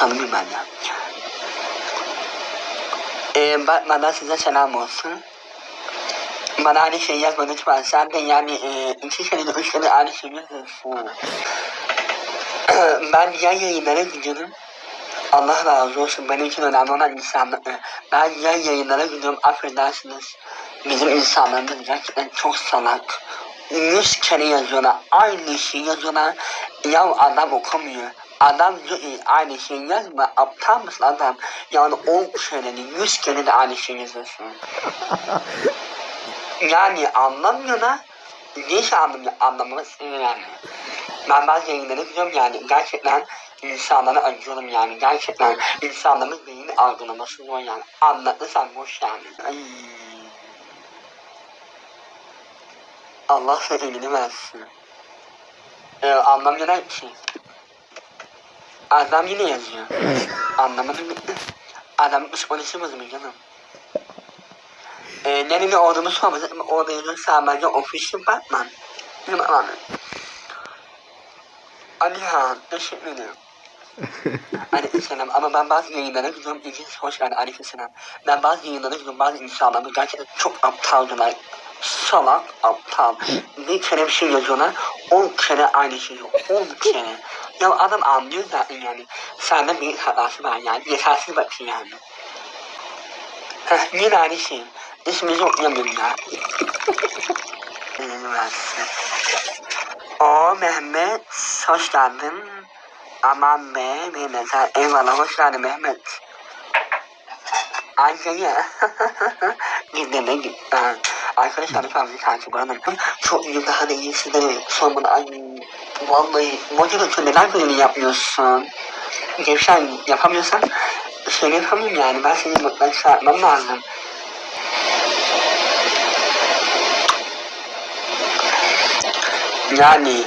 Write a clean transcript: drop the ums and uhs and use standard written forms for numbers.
tanımıyorum ben ya. Bana size selam olsun. Bana aynı şeyi yazma lütfen. Sen de yani 2 kere de 3 kere aynı şeyi yazıyorsun. Ben diğer yayınlara gidiyorum. Allah razı olsun. Benim için önemli olan insanlık. Ben diğer yayınlara gidiyorum. Affedersiniz. Bizim insanlarımız gerçekten çok salak. 100 kere yazıyorlar. Aynı şeyi yazıyorlar. Ya adam okumuyor. Adam diyor ki aynı şeyi yazma. Aptal mısın adam? Yani 10 kere de 100 kere de aynı şeyi yazıyorsun. Yani anlamıyorlar. Neyse anlamamız önemli. Ben bazı yayınlara gidiyorum yani. Gerçekten insanlara acıyorum yani. Gerçekten insanların beyni algılaması zor yani. Anlatırsan boş yani. Ay. Allah senin elini versin. Anlamıyorlar ki. Adam yine yazıyor. Anlamadım bitti. Adam psikolojisi bozulmuş canım. Nerede olduğunu sormadım ama orada yazıyor sadece ofisi Batman. Değil mi abi? Alihan, teşekkür ederim. Aleykümselam ama ben bazı yayınlara gidiyorum, ilginç hoş geldin aleykümselam. Ben bazı yayınlara gidiyorum, bazı insanlar gerçekten çok aptaldılar. Salak, aptal. Bir kere bir şey yazıyorlar, 10 kere aynı şey yok, 10 kere. Ya adam anlıyor zaten yani, sende bir hatası var yani, yetersiz bakıyor yani. Yine aynı şey, isminizi okuyamıyorum ya. O Mehmet, hoş geldin. Aman be Mehmet, eyvallah hoş geldin Mehmet. Ayrıca gidene git. Arkadaşlar lütfen bizi takip edin. Çok iyi daha da iyi sizlere sormalı. Ay vallahi moderatör neden böyle yapmıyorsun? Gevşen yapamıyorsan şöyle yapamıyorum yani. Ben seni mutlaka çağırmam lazım. Yani